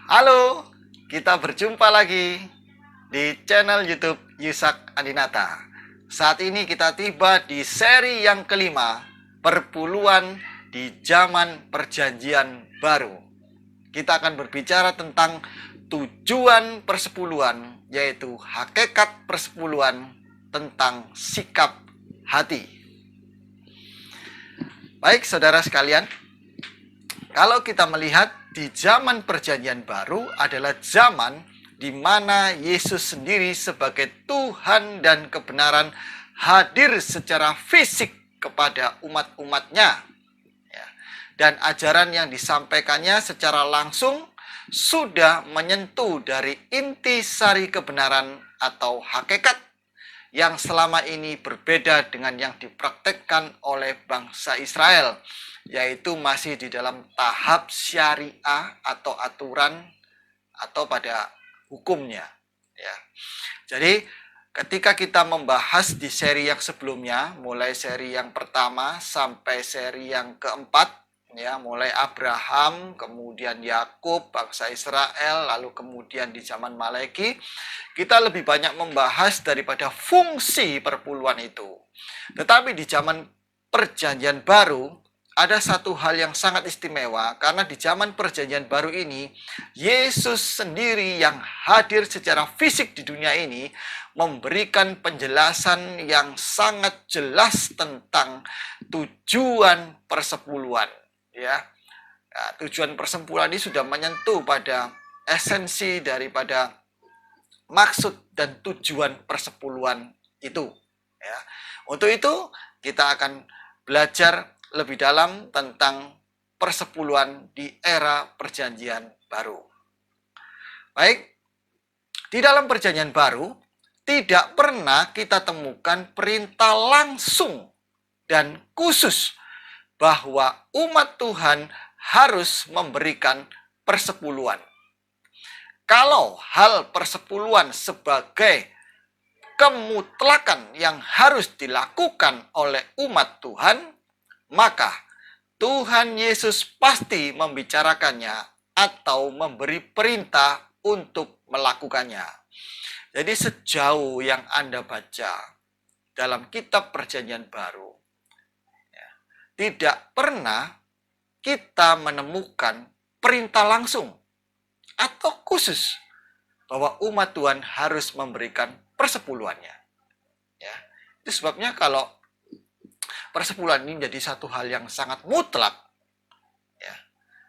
Halo, kita berjumpa lagi di channel YouTube Yusak Adinata. Saat ini kita tiba di seri yang kelima, perpuluhan di zaman perjanjian baru. Kita akan berbicara tentang tujuan persepuluhan, yaitu hakikat persepuluhan tentang sikap hati. Baik, saudara sekalian, kalau kita melihat di zaman perjanjian baru adalah zaman di mana Yesus sendiri sebagai Tuhan dan kebenaran hadir secara fisik kepada umat-umatnya. Dan ajaran yang disampaikannya secara langsung sudah menyentuh dari intisari kebenaran atau hakikat yang selama ini berbeda dengan yang dipraktekkan oleh bangsa Israel, yaitu masih di dalam tahap syariah atau aturan atau pada hukumnya. Ya. Jadi ketika kita membahas di seri yang sebelumnya, mulai seri yang pertama sampai seri yang keempat, ya, mulai Abraham, kemudian Yakub, bangsa Israel, lalu kemudian di zaman Maleki, kita lebih banyak membahas daripada fungsi perpuluhan itu. Tetapi di zaman perjanjian baru, ada satu hal yang sangat istimewa, karena di zaman perjanjian baru ini, Yesus sendiri yang hadir secara fisik di dunia ini, memberikan penjelasan yang sangat jelas tentang tujuan persepuluhan. Ya, tujuan persepuluhan ini sudah menyentuh pada esensi daripada maksud dan tujuan persepuluhan itu. Ya. Untuk itu kita akan belajar lebih dalam tentang persepuluhan di era perjanjian baru. Baik, di dalam perjanjian baru tidak pernah kita temukan perintah langsung dan khusus bahwa umat Tuhan harus memberikan persepuluhan. Kalau hal persepuluhan sebagai kemutlakan yang harus dilakukan oleh umat Tuhan, maka Tuhan Yesus pasti membicarakannya atau memberi perintah untuk melakukannya. Jadi sejauh yang Anda baca dalam kitab perjanjian baru, tidak pernah kita menemukan perintah langsung atau khusus bahwa umat Tuhan harus memberikan persepuluhannya. Ya, itu sebabnya kalau persepuluhan ini menjadi satu hal yang sangat mutlak, ya,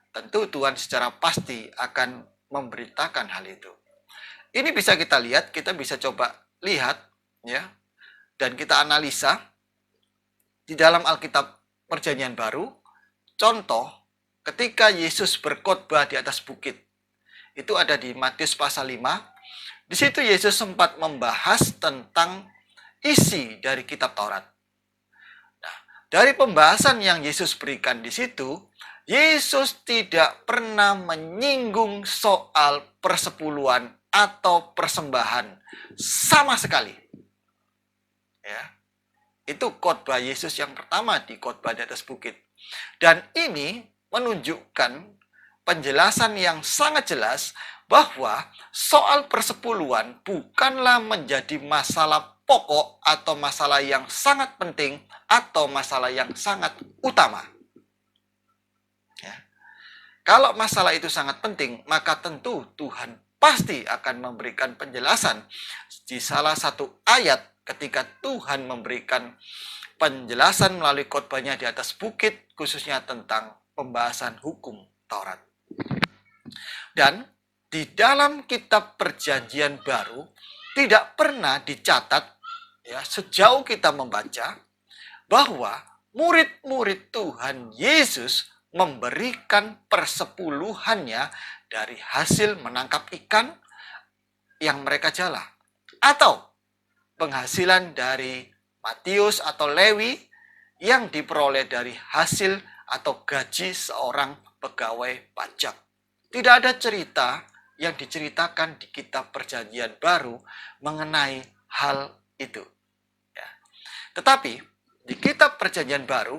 tentu Tuhan secara pasti akan memberitakan hal itu. Ini bisa kita lihat, kita bisa coba lihat, ya, dan kita analisa di dalam Alkitab Perjanjian Baru. Contoh, ketika Yesus berkhotbah di atas bukit, itu ada di Matius pasal 5. Di situ Yesus sempat membahas tentang isi dari kitab Taurat. Nah, dari pembahasan yang Yesus berikan di situ, Yesus tidak pernah menyinggung soal persepuluhan atau persembahan sama sekali. Ya. Itu khotbah Yesus yang pertama di khotbah di atas bukit. Dan ini menunjukkan penjelasan yang sangat jelas bahwa soal persepuluhan bukanlah menjadi masalah pokok atau masalah yang sangat penting atau masalah yang sangat utama. Ya. Kalau masalah itu sangat penting, maka tentu Tuhan pasti akan memberikan penjelasan di salah satu ayat ketika Tuhan memberikan penjelasan melalui khotbahnya di atas bukit, khususnya tentang pembahasan hukum Taurat. Dan di dalam kitab perjanjian baru tidak pernah dicatat, ya, sejauh kita membaca, bahwa murid-murid Tuhan Yesus memberikan persepuluhannya dari hasil menangkap ikan yang mereka jala, atau penghasilan dari Matius atau Lewi yang diperoleh dari hasil atau gaji seorang pegawai pajak. Tidak ada cerita yang diceritakan di kitab perjanjian baru mengenai hal itu. Ya. Tetapi di kitab perjanjian baru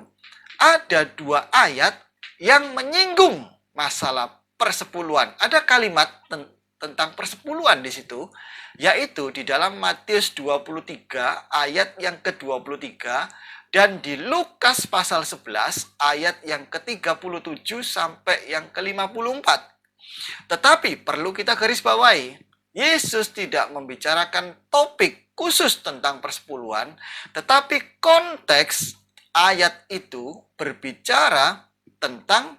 ada 2 ayat yang menyinggung masalah persepuluhan. Ada kalimat tentang persepuluhan di situ, yaitu di dalam Matius 23 ayat yang ke-23 dan di Lukas pasal 11 ayat yang ke-37 sampai yang ke-54. Tetapi perlu kita garis bawahi, Yesus tidak membicarakan topik khusus tentang persepuluhan, tetapi konteks ayat itu berbicara tentang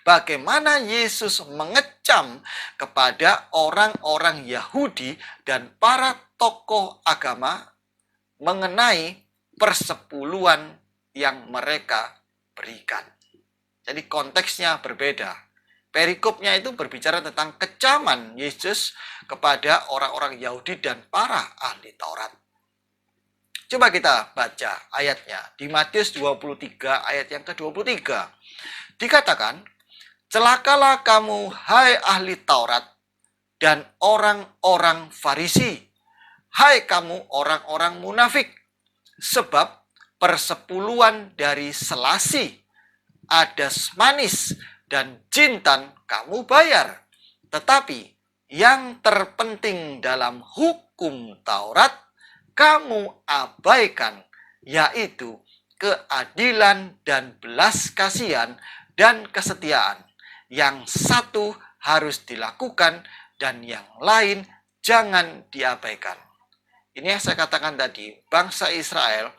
bagaimana Yesus mengecam kepada orang-orang Yahudi dan para tokoh agama mengenai persepuluhan yang mereka berikan. Jadi konteksnya berbeda. Perikopnya itu berbicara tentang kecaman Yesus kepada orang-orang Yahudi dan para ahli Taurat. Coba kita baca ayatnya di Matius 23 ayat yang ke-23. Dikatakan, "Celakalah kamu, hai ahli Taurat dan orang-orang Farisi, hai kamu orang-orang munafik, sebab persepuluhan dari selasi, adas manis, dan jintan kamu bayar. Tetapi yang terpenting dalam hukum Taurat kamu abaikan, yaitu keadilan dan belas kasihan dan kesetiaan. Yang satu harus dilakukan dan yang lain jangan diabaikan." Ini yang saya katakan tadi, bangsa Israel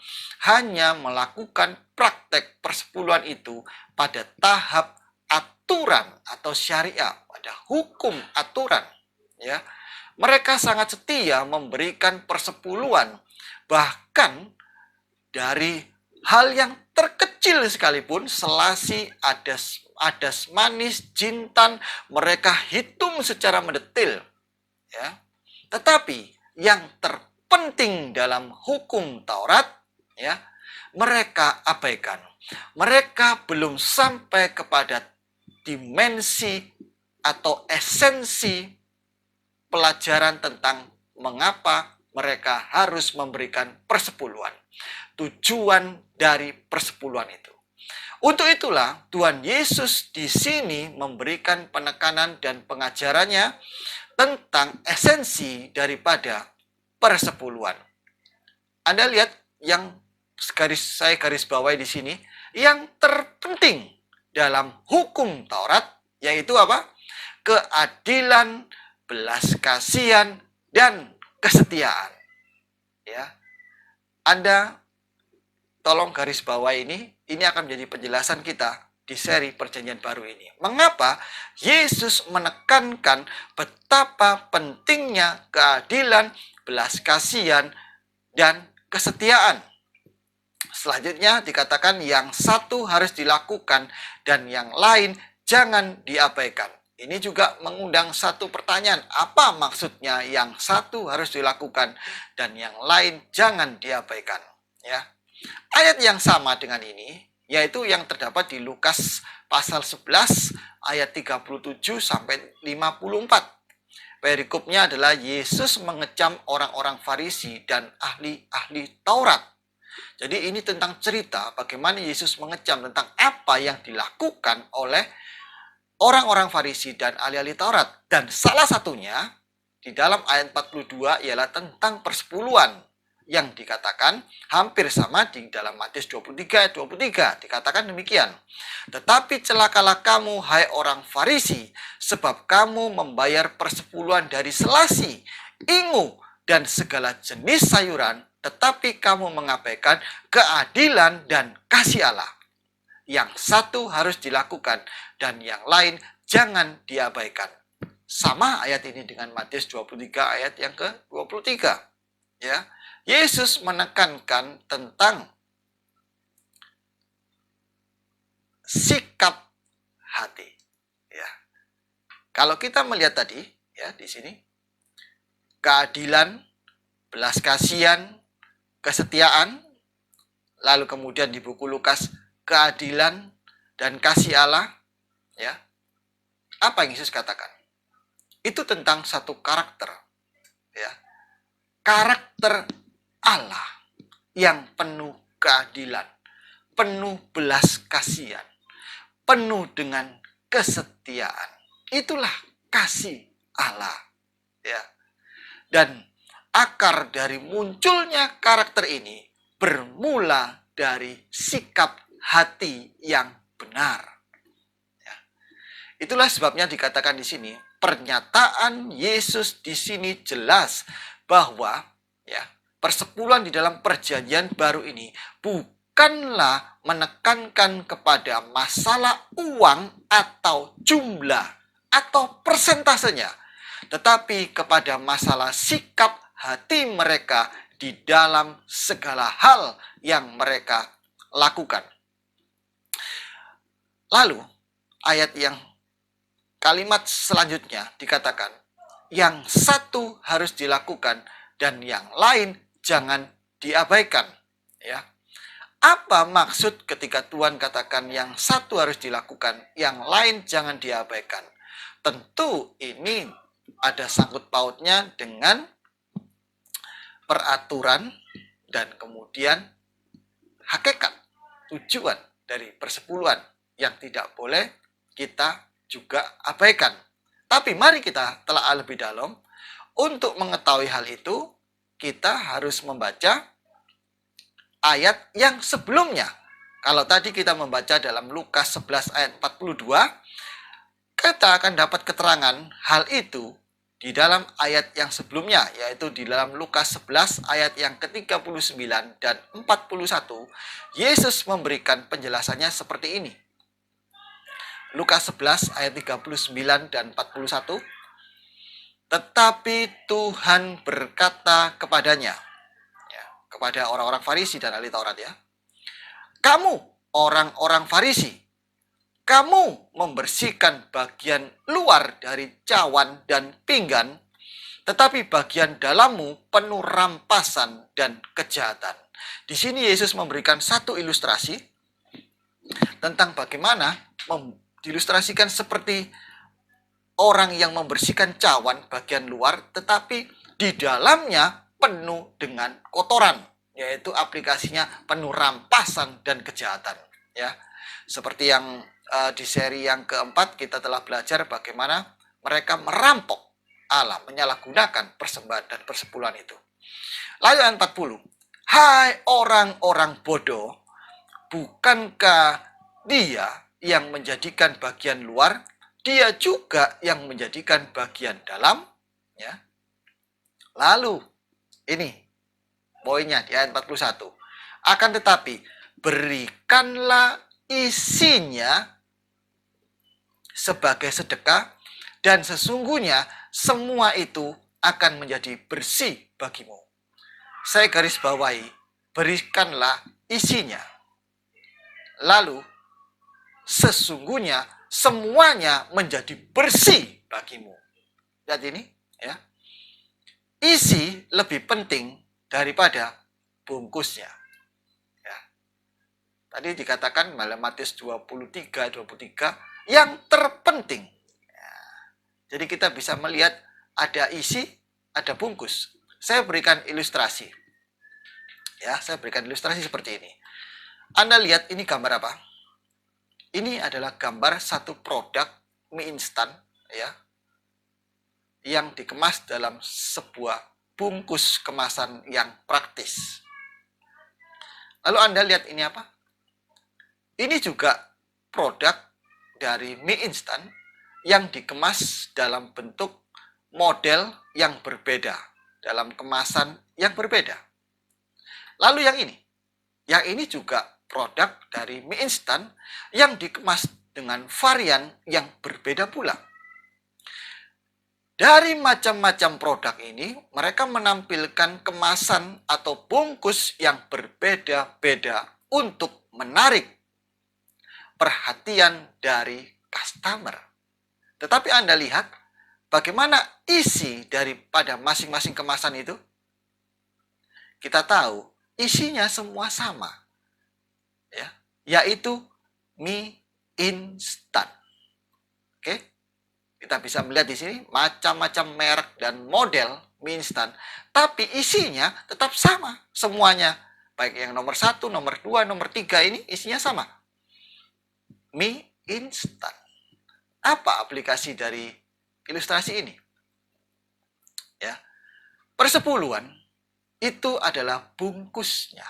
hanya melakukan praktek persepuluhan itu pada tahap aturan atau syariat, pada hukum aturan. Ya, mereka sangat setia memberikan persepuluhan, bahkan dari hal yang terkecil sekalipun, selasi, adas manis, jintan, mereka hitung secara mendetail. Ya, tetapi yang terpenting dalam hukum Taurat, ya, mereka abaikan. Mereka belum sampai kepada dimensi atau esensi pelajaran tentang mengapa mereka harus memberikan persepuluhan. Tujuan dari persepuluhan itu. Untuk itulah Tuhan Yesus di sini memberikan penekanan dan pengajarannya tentang esensi daripada persepuluhan. Anda lihat yang saya garis bawahi di sini, yang terpenting dalam hukum Taurat yaitu apa? Keadilan, belas kasihan, dan kesetiaan. Ya, Anda tolong garis bawah ini akan menjadi penjelasan kita di seri Perjanjian Baru ini. Mengapa Yesus menekankan betapa pentingnya keadilan, belas kasihan, dan kesetiaan. Selanjutnya dikatakan yang satu harus dilakukan dan yang lain jangan diabaikan. Ini juga mengundang satu pertanyaan, apa maksudnya yang satu harus dilakukan dan yang lain jangan diabaikan? Ya. Ayat yang sama dengan ini, yaitu yang terdapat di Lukas pasal 11 ayat 37 sampai 54. Perikopnya adalah Yesus mengecam orang-orang Farisi dan ahli-ahli Taurat. Jadi ini tentang cerita bagaimana Yesus mengecam tentang apa yang dilakukan oleh orang-orang Farisi dan ahli-ahli Taurat. Dan salah satunya di dalam ayat 42 ialah tentang persepuluhan, yang dikatakan hampir sama di dalam Matius 23 ayat 23. Dikatakan demikian, "Tetapi celakalah kamu, hai orang Farisi, sebab kamu membayar persepuluhan dari selasi, ingu, dan segala jenis sayuran, tetapi kamu mengabaikan keadilan dan kasih Allah. Yang satu harus dilakukan dan yang lain jangan diabaikan." Sama ayat ini dengan Matius 23 ayat yang ke-23. Ya, Yesus menekankan tentang sikap hati. Ya. Kalau kita melihat tadi, ya di sini, keadilan, belas kasihan, kesetiaan, lalu kemudian di buku Lukas keadilan dan kasih Allah, ya. Apa yang Yesus katakan? Itu tentang satu karakter, ya. Karakter Allah yang penuh keadilan, penuh belas kasihan, penuh dengan kesetiaan. Itulah kasih Allah. Ya. Dan akar dari munculnya karakter ini bermula dari sikap hati yang benar. Ya. Itulah sebabnya dikatakan di sini, pernyataan Yesus di sini jelas bahwa ya, persepuluhan di dalam perjanjian baru ini bukanlah menekankan kepada masalah uang atau jumlah atau persentasenya, tetapi kepada masalah sikap hati mereka di dalam segala hal yang mereka lakukan. Lalu, ayat yang kalimat selanjutnya dikatakan, yang satu harus dilakukan dan yang lain jangan diabaikan. Ya. Apa maksud ketika Tuhan katakan yang satu harus dilakukan, yang lain jangan diabaikan? Tentu ini ada sangkut pautnya dengan peraturan dan kemudian hakikat, tujuan dari persepuluhan yang tidak boleh kita juga abaikan. Tapi mari kita telah lebih dalam. Untuk mengetahui hal itu, kita harus membaca ayat yang sebelumnya. Kalau tadi kita membaca dalam Lukas 11 ayat 42, kita akan dapat keterangan hal itu di dalam ayat yang sebelumnya, yaitu di dalam Lukas 11 ayat yang ke-39 dan 41, Yesus memberikan penjelasannya seperti ini. Lukas 11 ayat 39 dan 41, tetapi Tuhan berkata kepadanya, ya, kepada orang-orang Farisi dan ahli Taurat, ya, kamu orang-orang Farisi, kamu membersihkan bagian luar dari cawan dan pinggan, tetapi bagian dalammu penuh rampasan dan kejahatan. Di sini Yesus memberikan satu ilustrasi tentang bagaimana diilustrasikan seperti orang yang membersihkan cawan bagian luar, tetapi di dalamnya penuh dengan kotoran, yaitu aplikasinya penuh rampasan dan kejahatan. Ya, seperti yang di seri yang keempat kita telah belajar bagaimana mereka merampok Allah, menyalahgunakan persembahan dan persepuluhan itu. Lalu ayat 40, hai orang-orang bodoh, bukankah dia yang menjadikan bagian luar, dia juga yang menjadikan bagian dalam, ya. Lalu ini poinnya di ayat 41. Akan tetapi berikanlah isinya sebagai sedekah, dan sesungguhnya semua itu akan menjadi bersih bagimu. Saya garis bawahi, berikanlah isinya. Lalu sesungguhnya semuanya menjadi bersih bagimu. Lihat ini, ya. Isi lebih penting daripada bungkusnya. Ya. Tadi dikatakan dalam Matius 23 yang terpenting. Ya. Jadi kita bisa melihat ada isi, ada bungkus. Saya berikan ilustrasi. Ya, saya berikan ilustrasi seperti ini. Anda lihat ini gambar apa? Ini adalah gambar satu produk mie instan, ya, yang dikemas dalam sebuah bungkus kemasan yang praktis. Lalu Anda lihat ini apa? Ini juga produk dari mie instan yang dikemas dalam bentuk model yang berbeda, dalam kemasan yang berbeda. Lalu yang ini juga produk dari mie instan yang dikemas dengan varian yang berbeda pula. Dari macam-macam produk ini, mereka menampilkan kemasan atau bungkus yang berbeda-beda untuk menarik perhatian dari customer. Tetapi Anda lihat bagaimana isi daripada masing-masing kemasan itu? Kita tahu isinya semua sama. Ya, yaitu mie instan. Oke, kita bisa melihat di sini macam-macam merek dan model mie instan, tapi isinya tetap sama semuanya. Baik yang nomor 1, nomor 2, nomor 3 ini isinya sama. Mie instan. Apa aplikasi dari ilustrasi ini? Ya, persepuluhan itu adalah bungkusnya.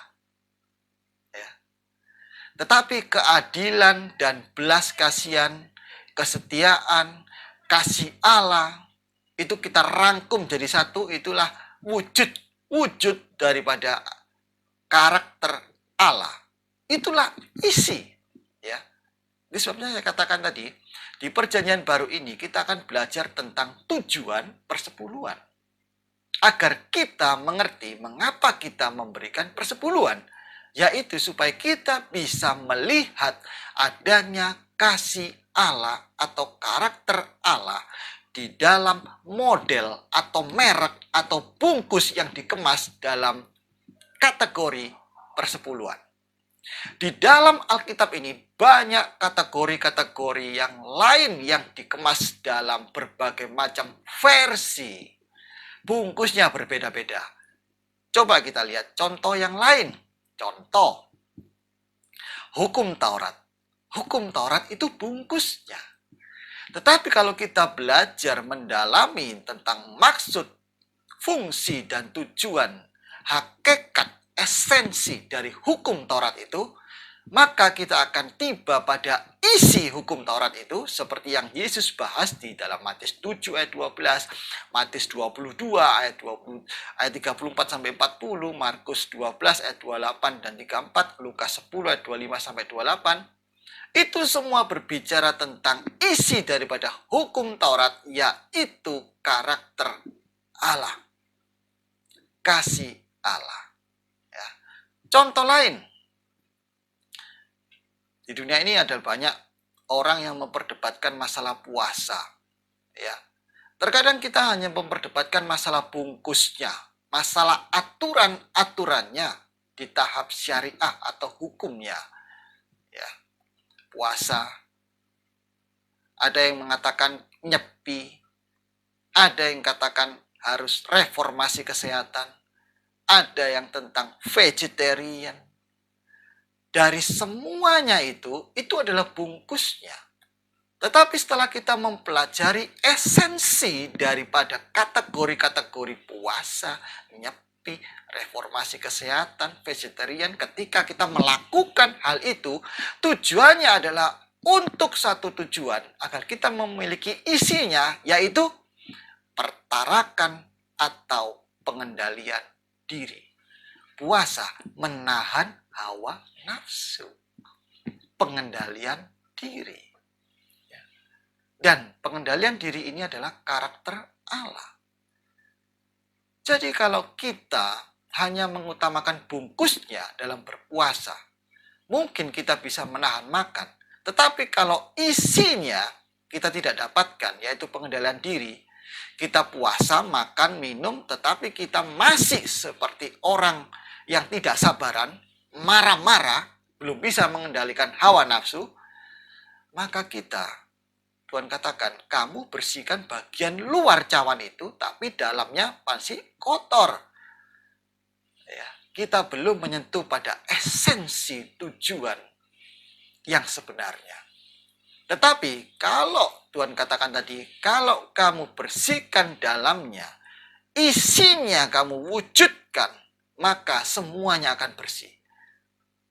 Ya. Tetapi keadilan dan belas kasihan, kesetiaan, kasih Allah, itu kita rangkum jadi satu, itulah wujud daripada karakter Allah. Itulah isi. Ya. Ini sebabnya saya katakan tadi, di perjanjian baru ini kita akan belajar tentang tujuan persepuluhan. Agar kita mengerti mengapa kita memberikan persepuluhan, yaitu supaya kita bisa melihat adanya kasih Allah atau karakter Allah di dalam model atau merek atau bungkus yang dikemas dalam kategori persepuluhan. Di dalam Alkitab ini banyak kategori-kategori yang lain yang dikemas dalam berbagai macam versi. Bungkusnya berbeda-beda. Coba kita lihat contoh yang lain. Contoh, hukum Taurat. Hukum Taurat itu bungkusnya. Tetapi kalau kita belajar mendalami tentang maksud, fungsi, dan tujuan, hakikat, esensi dari hukum Taurat itu, maka kita akan tiba pada isi hukum Taurat itu seperti yang Yesus bahas di dalam Matius 7 ayat 12, Matius 22 ayat 34 sampai 40, Markus 12 ayat 28 dan 34, Lukas 10 ayat 25 sampai 28. Itu semua berbicara tentang isi daripada hukum Taurat, yaitu karakter Allah, kasih Allah. Ya. Contoh lain, di dunia ini ada banyak orang yang memperdebatkan masalah puasa. Ya. Terkadang kita hanya memperdebatkan masalah bungkusnya, masalah aturan-aturannya di tahap syariah atau hukumnya. Ya. Puasa, ada yang mengatakan nyepi, ada yang katakan harus reformasi kesehatan, ada yang tentang vegetarian. Dari semuanya itu adalah bungkusnya. Tetapi setelah kita mempelajari esensi daripada kategori-kategori puasa, nyepi, reformasi kesehatan, vegetarian, ketika kita melakukan hal itu, tujuannya adalah untuk satu tujuan, agar kita memiliki isinya, yaitu pertarakan atau pengendalian diri. Puasa menahan hawa nafsu, pengendalian diri. Dan pengendalian diri ini adalah karakter Allah. Jadi kalau kita hanya mengutamakan bungkusnya dalam berpuasa, mungkin kita bisa menahan makan. Tetapi kalau isinya kita tidak dapatkan, yaitu pengendalian diri, kita puasa, makan, minum, tetapi kita masih seperti orang yang tidak sabaran, marah-marah, belum bisa mengendalikan hawa nafsu, maka kita, Tuhan katakan, kamu bersihkan bagian luar cawan itu, tapi dalamnya masih kotor. Ya, kita belum menyentuh pada esensi tujuan yang sebenarnya. Tetapi kalau Tuhan katakan tadi, kalau kamu bersihkan dalamnya, isinya kamu wujudkan, maka semuanya akan bersih.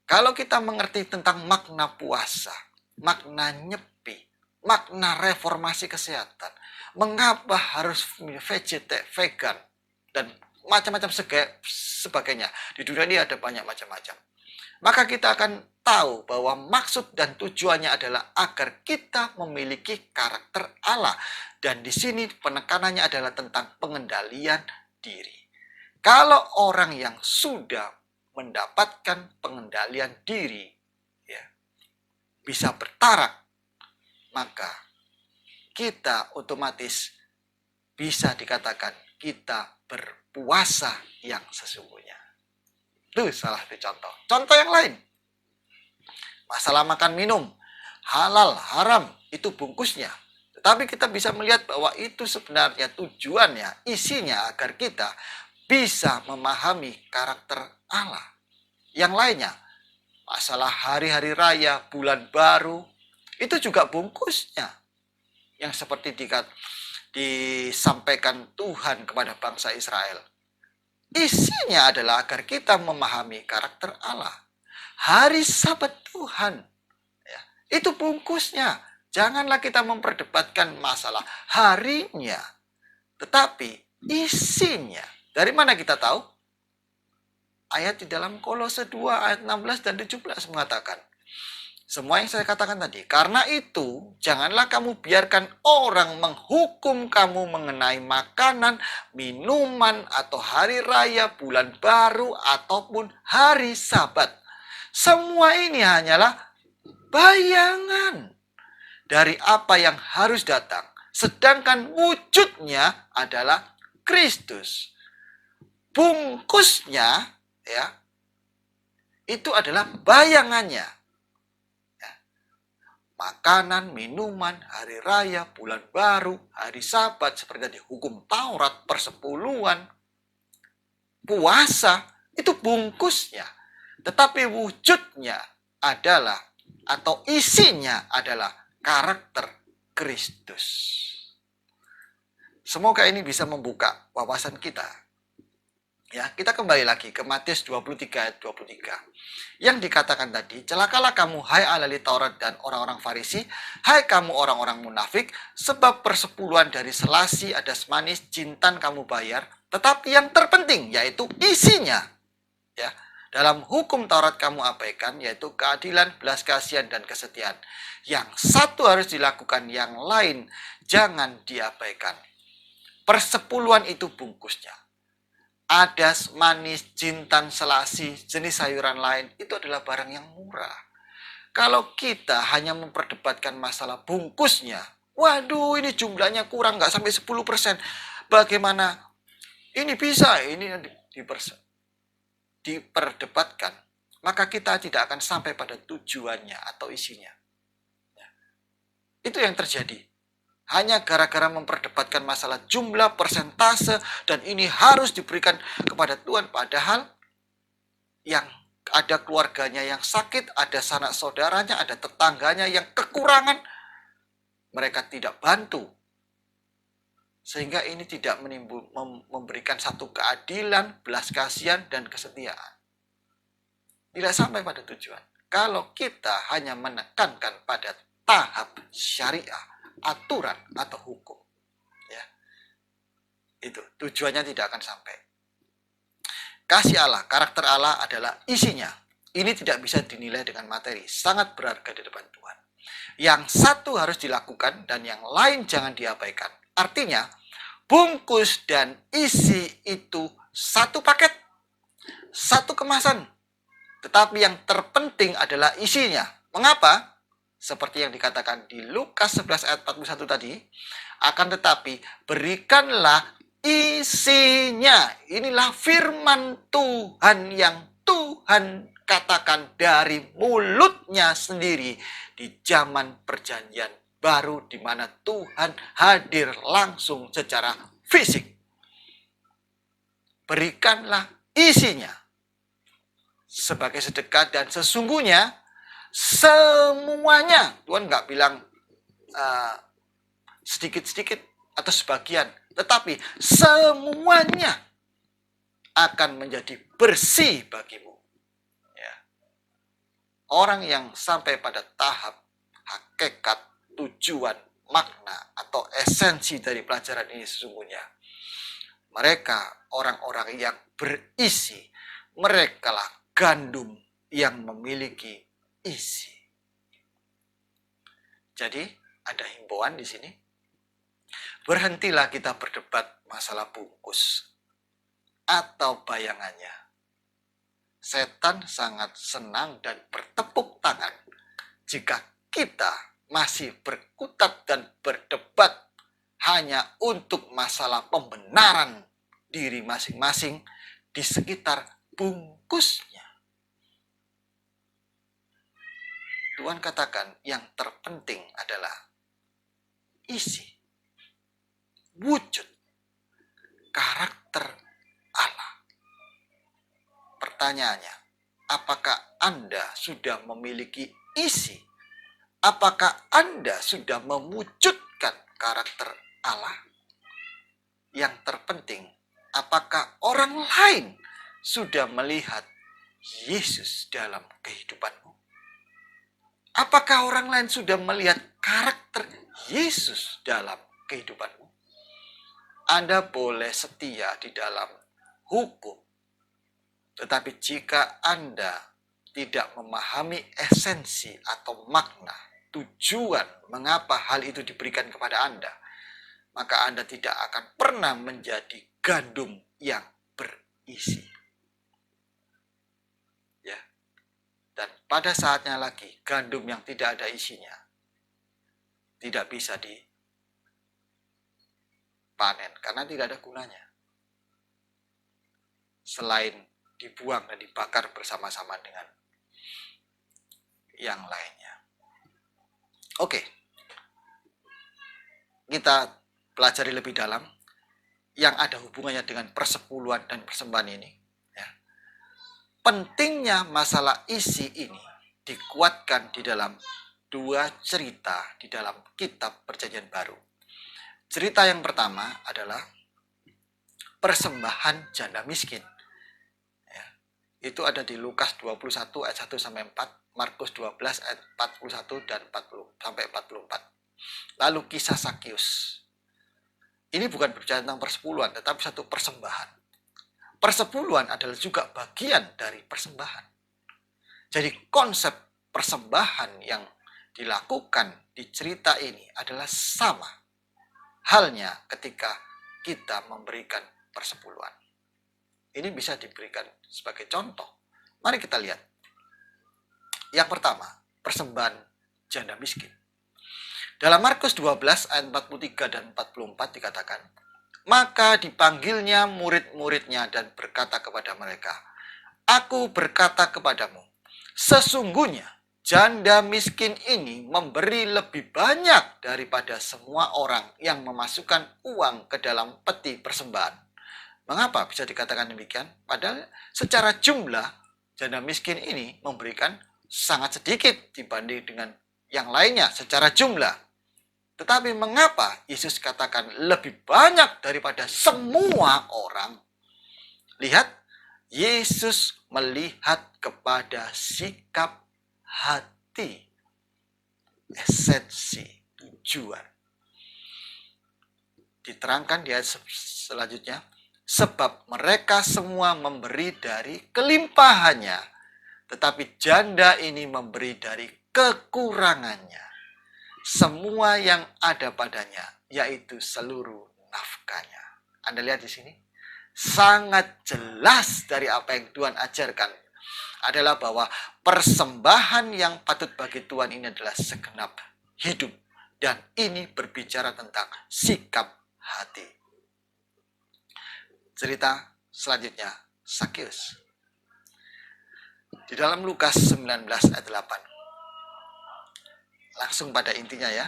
Kalau kita mengerti tentang makna puasa, makna nyepi, makna reformasi kesehatan, mengapa harus vegan, dan macam-macam sebagainya. Di dunia ini ada banyak macam-macam. Maka kita akan tahu bahwa maksud dan tujuannya adalah agar kita memiliki karakter Allah. Dan di sini penekanannya adalah tentang pengendalian diri. Kalau orang yang sudah mendapatkan pengendalian diri, ya, bisa bertarak, maka kita otomatis bisa dikatakan kita berpuasa yang sesungguhnya. Itu salah satu contoh. Contoh yang lain, masalah makan minum, halal, haram, itu bungkusnya. Tetapi kita bisa melihat bahwa itu sebenarnya tujuannya, isinya agar kita bisa memahami karakter Allah. Yang lainnya, masalah hari-hari raya, bulan baru, itu juga bungkusnya. yang seperti disampaikan Tuhan kepada bangsa Israel. Isinya adalah agar kita memahami karakter Allah. Hari Sabat Tuhan, ya, itu bungkusnya. Janganlah kita memperdebatkan masalah harinya, tetapi isinya. Dari mana kita tahu? Ayat di dalam Kolose 2 ayat 16 dan 17 mengatakan, semua yang saya katakan tadi, karena itu janganlah kamu biarkan orang menghukum kamu mengenai makanan, minuman, atau hari raya, bulan baru, ataupun hari Sabat. Semua ini hanyalah bayangan dari apa yang harus datang, sedangkan wujudnya adalah Kristus. Bungkusnya, ya, itu adalah bayangannya. Ya. Makanan, minuman, hari raya, bulan baru, hari Sabat, seperti tadi hukum Taurat, persepuluhan, puasa, itu bungkusnya. Tetapi wujudnya adalah, atau isinya adalah karakter Kristus. Semoga ini bisa membuka wawasan kita. Ya, kita kembali lagi ke Matius 23 ayat 23. Yang dikatakan tadi, celakalah kamu hai ahli Taurat dan orang-orang Farisi, hai kamu orang-orang munafik, sebab persepuluhan dari selasi, adas manis, jintan kamu bayar, tetapi yang terpenting yaitu isinya. Ya, dalam hukum Taurat kamu abaikan, yaitu keadilan, belas kasihan, dan kesetiaan. Yang satu harus dilakukan, yang lain jangan diabaikan. Persepuluhan itu bungkusnya. Adas, manis, jintan, selasi, jenis sayuran lain, itu adalah barang yang murah. Kalau kita hanya memperdebatkan masalah bungkusnya, waduh ini jumlahnya kurang, nggak sampai 10%. Bagaimana ini bisa, ini diperdebatkan, maka kita tidak akan sampai pada tujuannya atau isinya. Itu yang terjadi. Hanya gara-gara memperdebatkan masalah jumlah, persentase, dan ini harus diberikan kepada Tuhan. Padahal yang ada keluarganya yang sakit, ada sanak saudaranya, ada tetangganya yang kekurangan, mereka tidak bantu. Sehingga ini tidak memberikan satu keadilan, belas kasihan, dan kesetiaan. Tidak sampai pada tujuan. Kalau kita hanya menekankan pada tahap syariah, aturan atau hukum, ya, itu tujuannya tidak akan sampai. Kasih Allah, karakter Allah adalah isinya. Ini tidak bisa dinilai dengan materi, sangat berharga di depan Tuhan. Yang satu harus dilakukan dan yang lain jangan diabaikan. Artinya, bungkus dan isi itu satu paket, satu kemasan. Tetapi yang terpenting adalah isinya. Mengapa? Seperti yang dikatakan di Lukas 11 ayat 41 tadi, akan tetapi berikanlah isinya. Inilah firman Tuhan yang Tuhan katakan dari mulutnya sendiri di zaman perjanjian baru, di mana Tuhan hadir langsung secara fisik. Berikanlah isinya sebagai sedekah, dan sesungguhnya semuanya, Tuhan nggak bilang sedikit-sedikit atau sebagian, tetapi semuanya akan menjadi bersih bagimu. Ya. Orang yang sampai pada tahap hakikat, tujuan, makna, atau esensi dari pelajaran ini sesungguhnya, mereka orang-orang yang berisi, mereka lah gandum yang memiliki isi. Jadi ada himbauan di sini. Berhentilah kita berdebat masalah bungkus atau bayangannya. Setan sangat senang dan bertepuk tangan jika kita masih berkutat dan berdebat hanya untuk masalah pembenaran diri masing-masing di sekitar bungkusnya. Tuhan katakan yang terpenting adalah isi, wujud, karakter Allah. Pertanyaannya, apakah Anda sudah memiliki isi? Apakah Anda sudah mewujudkan karakter Allah? Yang terpenting, apakah orang lain sudah melihat Yesus dalam kehidupanmu? Apakah orang lain sudah melihat karakter Yesus dalam kehidupanmu? Anda boleh setia di dalam hukum, tetapi jika Anda tidak memahami esensi atau makna, tujuan mengapa hal itu diberikan kepada Anda, maka Anda tidak akan pernah menjadi gandum yang berisi. Ya. Dan pada saatnya lagi, gandum yang tidak ada isinya tidak bisa dipanen karena tidak ada gunanya. Selain dibuang dan dibakar bersama-sama dengan yang lainnya. Oke. Kita pelajari lebih dalam yang ada hubungannya dengan persepuluhan dan persembahan ini. Ya. Pentingnya masalah isi ini dikuatkan di dalam dua cerita di dalam kitab Perjanjian Baru. Cerita yang pertama adalah persembahan janda miskin. Ya. Itu ada di Lukas 21 ayat 1 sampai 4, Markus 12 ayat 41 dan 40 sampai 44. Lalu kisah Sakius. Ini bukan berbicara tentang persepuluhan, tetapi satu persembahan. Persepuluhan adalah juga bagian dari persembahan. Jadi konsep persembahan yang dilakukan di cerita ini adalah sama halnya ketika kita memberikan persepuluhan. Ini bisa diberikan sebagai contoh. Mari kita lihat. Yang pertama, persembahan janda miskin. Dalam Markus 12 ayat 43 dan 44 dikatakan, maka dipanggilnya murid-muridnya dan berkata kepada mereka, aku berkata kepadamu, sesungguhnya janda miskin ini memberi lebih banyak daripada semua orang yang memasukkan uang ke dalam peti persembahan. Mengapa bisa dikatakan demikian? Padahal secara jumlah janda miskin ini memberikan sangat sedikit dibanding dengan yang lainnya secara jumlah. Tetapi mengapa Yesus katakan lebih banyak daripada semua orang? Lihat, Yesus melihat kepada sikap hati, esensi, tujuan. Diterangkan di ayat selanjutnya, sebab mereka semua memberi dari kelimpahannya, tetapi janda ini memberi dari kekurangannya. Semua yang ada padanya, yaitu seluruh nafkahnya. Anda lihat di sini, sangat jelas dari apa yang Tuhan ajarkan adalah bahwa persembahan yang patut bagi Tuhan ini adalah segenap hidup. Dan ini berbicara tentang sikap hati. Cerita selanjutnya, Sakius. Di dalam Lukas 19 ayat 8. Langsung pada intinya ya.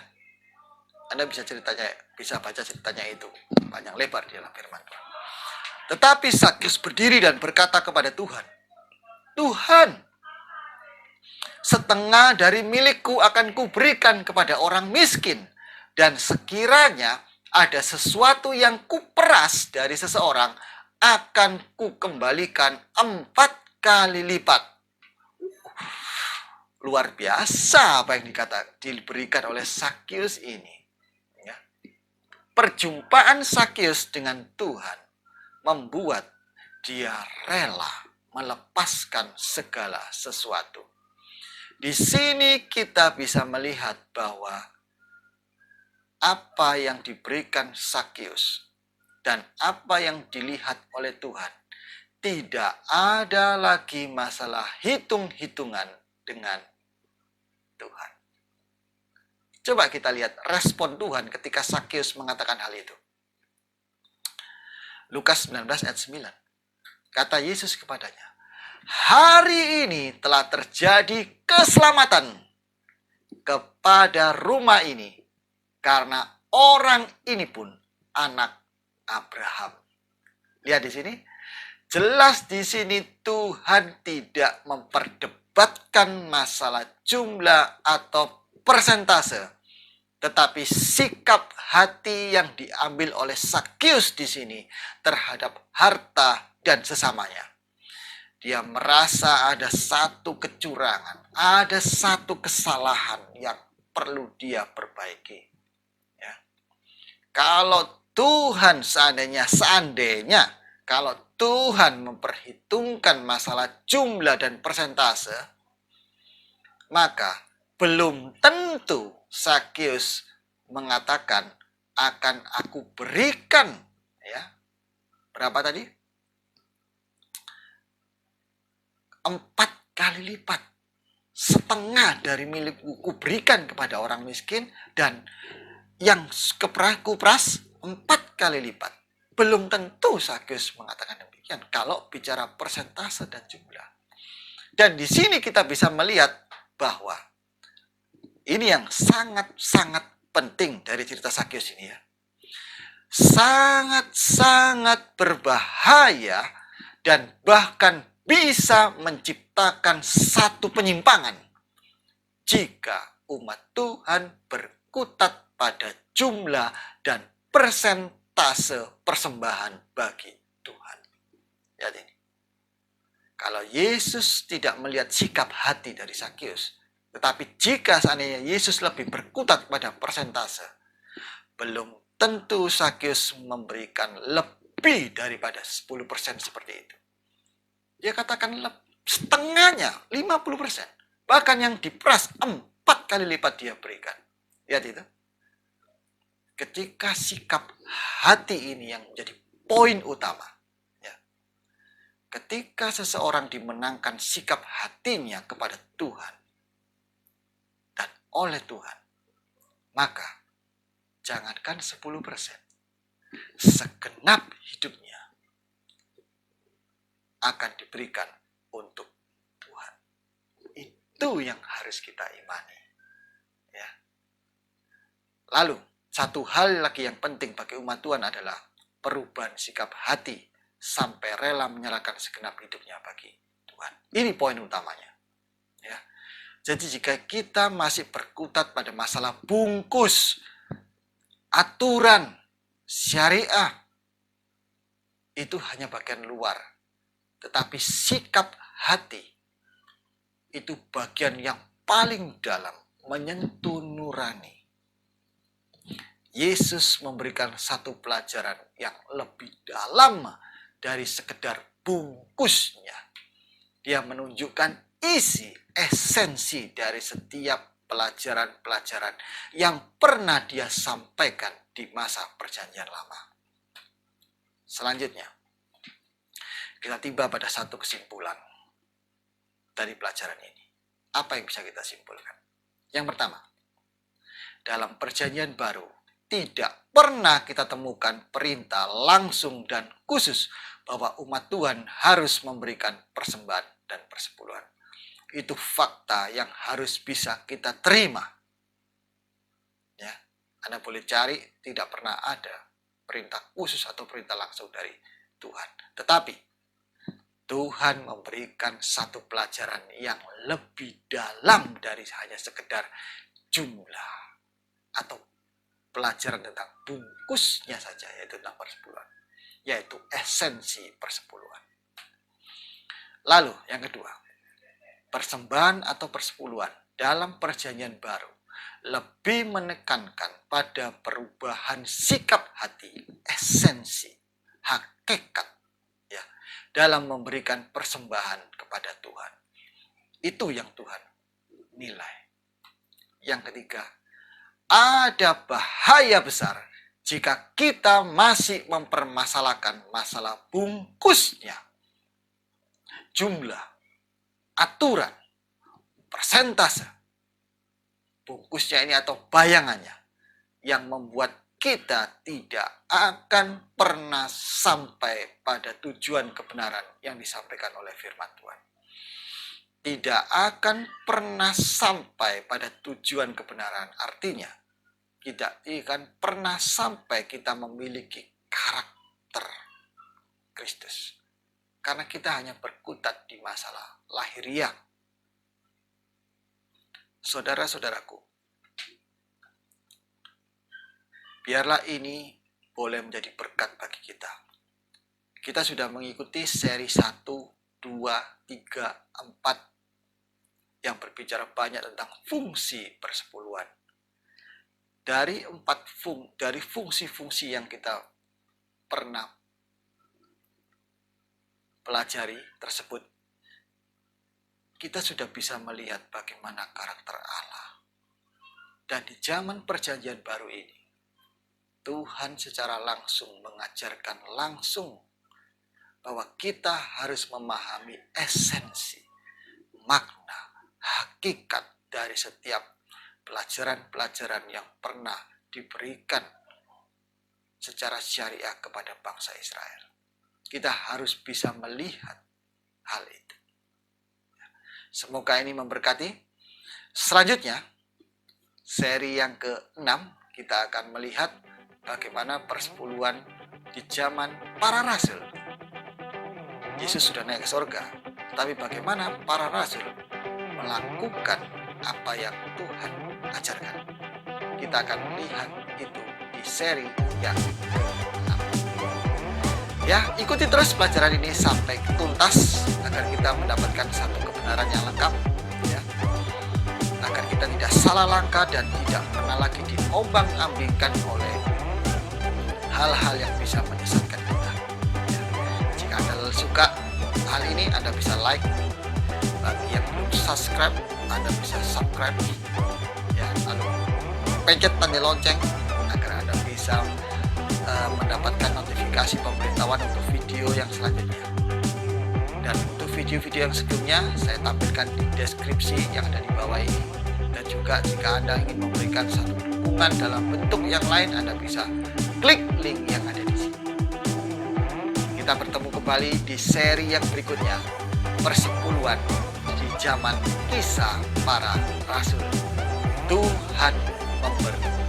Anda bisa baca ceritanya itu. Panjang lebar di dalam firman Tuhan. Tetapi Sakius berdiri dan berkata kepada Tuhan, Tuhan, setengah dari milikku akan kuberikan kepada orang miskin. Dan sekiranya ada sesuatu yang kuperas dari seseorang, akan kukembalikan 4 kali lipat. Luar biasa apa yang diberikan oleh Sakius ini. Ya. Perjumpaan Sakius dengan Tuhan membuat dia rela melepaskan segala sesuatu. Di sini kita bisa melihat bahwa apa yang diberikan Sakius dan apa yang dilihat oleh Tuhan tidak ada lagi masalah hitung-hitungan dengan Tuhan. Coba kita lihat respon Tuhan ketika Sakius mengatakan hal itu. Lukas 19 ayat 9. Kata Yesus kepadanya, hari ini telah terjadi keselamatan kepada rumah ini karena orang ini pun anak Abraham. Lihat di sini, jelas di sini Tuhan tidak memperdebatkan masalah jumlah atau persentase, Tetapi sikap hati yang diambil oleh Sakius di sini terhadap harta dan sesamanya. Dia merasa ada satu kecurangan, ada satu kesalahan yang perlu dia perbaiki. Ya. Kalau Tuhan seandainya, kalau Tuhan memperhitungkan masalah jumlah dan persentase, maka belum tentu Sakius mengatakan akan aku berikan, ya, berapa tadi? 4 kali lipat, setengah dari milikku kuberikan kepada orang miskin, dan yang kupras 4 kali lipat. Belum tentu Sakius mengatakan demikian kalau bicara persentase dan jumlah. Dan di sini kita bisa melihat bahwa ini yang sangat-sangat penting dari cerita Sakius ini, ya. Sangat-sangat berbahaya dan bahkan bisa menciptakan satu penyimpangan jika umat Tuhan berkutat pada jumlah dan persentase persembahan bagi Tuhan. Lihat ini. Kalau Yesus tidak melihat sikap hati dari Sakius, tetapi jika seandainya Yesus lebih berkutat pada persentase, belum tentu Sakius memberikan lebih daripada 10% seperti itu. Dia katakan setengahnya, 50%. Bahkan yang diperas 4 kali lipat dia berikan. Lihat itu. Ketika sikap hati ini yang menjadi poin utama. Ya. Ketika seseorang dimenangkan sikap hatinya kepada Tuhan dan oleh Tuhan, maka jangankan 10%, segenap hidupnya akan diberikan untuk Tuhan. Itu yang harus kita imani. Ya. Lalu, satu hal lagi yang penting bagi umat Tuhan adalah perubahan sikap hati sampai rela menyerahkan segenap hidupnya bagi Tuhan. Ini poin utamanya. Ya. Jadi jika kita masih berkutat pada masalah bungkus, aturan, syariah, itu hanya bagian luar. Tetapi sikap hati itu bagian yang paling dalam, menyentuh nurani. Yesus memberikan satu pelajaran yang lebih dalam dari sekedar bungkusnya. Dia menunjukkan isi, esensi dari setiap pelajaran-pelajaran yang pernah dia sampaikan di masa Perjanjian Lama. Selanjutnya, kita tiba pada satu kesimpulan dari pelajaran ini. Apa yang bisa kita simpulkan? Yang pertama, dalam Perjanjian Baru tidak pernah kita temukan perintah langsung dan khusus bahwa umat Tuhan harus memberikan persembahan dan persepuluhan. Itu fakta yang harus bisa kita terima. Ya, Anda boleh cari, tidak pernah ada perintah khusus atau perintah langsung dari Tuhan. Tetapi Tuhan memberikan satu pelajaran yang lebih dalam dari hanya sekedar jumlah atau pelajaran tentang bungkusnya saja, yaitu tentang persepuluhan, yaitu esensi persepuluhan. Lalu yang kedua, persembahan atau persepuluhan dalam Perjanjian Baru lebih menekankan pada perubahan sikap hati, esensi, hakikat, ya, dalam memberikan persembahan kepada Tuhan. Itu yang Tuhan nilai. Yang ketiga, ada bahaya besar jika kita masih mempermasalahkan masalah bungkusnya, jumlah, aturan, persentase. Bungkusnya ini atau bayangannya yang membuat kita tidak akan pernah sampai pada tujuan kebenaran yang disampaikan oleh firman Tuhan. Tidak akan pernah sampai pada tujuan kebenaran. Artinya, tidak akan pernah sampai kita memiliki karakter Kristus. Karena kita hanya berkutat di masalah lahiriah. Saudara-saudaraku, Biarlah ini boleh menjadi berkat bagi kita. Kita sudah mengikuti seri 1, 2, 3, 4 yang berbicara banyak tentang fungsi persepuluhan. Dari fungsi-fungsi yang kita pernah pelajari tersebut, kita sudah bisa melihat bagaimana karakter Allah. Dan di zaman perjanjian baru ini, Tuhan secara langsung mengajarkan langsung bahwa kita harus memahami esensi, makna, hakikat dari setiap pelajaran-pelajaran yang pernah diberikan secara syariah kepada bangsa Israel. Kita harus bisa melihat hal itu. Semoga ini memberkati. Selanjutnya, seri yang ke-6, kita akan melihat bagaimana persepuluhan di zaman para rasul. Yesus sudah naik ke surga, tapi bagaimana para rasul melakukan apa yang Tuhan ajarkan. Kita akan melihat itu di seri yang ke-6. Ya, ikuti terus pelajaran ini sampai tuntas agar kita mendapatkan satu kebenaran yang lengkap, ya. Agar kita tidak salah langkah dan tidak pernah lagi diombang-ambingkan oleh hal-hal yang bisa menyesatkan kita. Ya. Jika Anda suka hal ini, Anda bisa like. Bagi yang belum subscribe, Anda bisa subscribe, ya, lalu pencet tanda lonceng agar Anda bisa mendapatkan notifikasi pemberitahuan untuk video yang selanjutnya. Dan untuk video-video yang sebelumnya saya tampilkan di deskripsi yang ada di bawah ini. Dan juga jika Anda ingin memberikan satu dukungan dalam bentuk yang lain, Anda bisa klik link yang ada di sini. Kita bertemu kembali di seri yang berikutnya, persepuluhan di zaman kisah para rasul. Tuhan memberkati.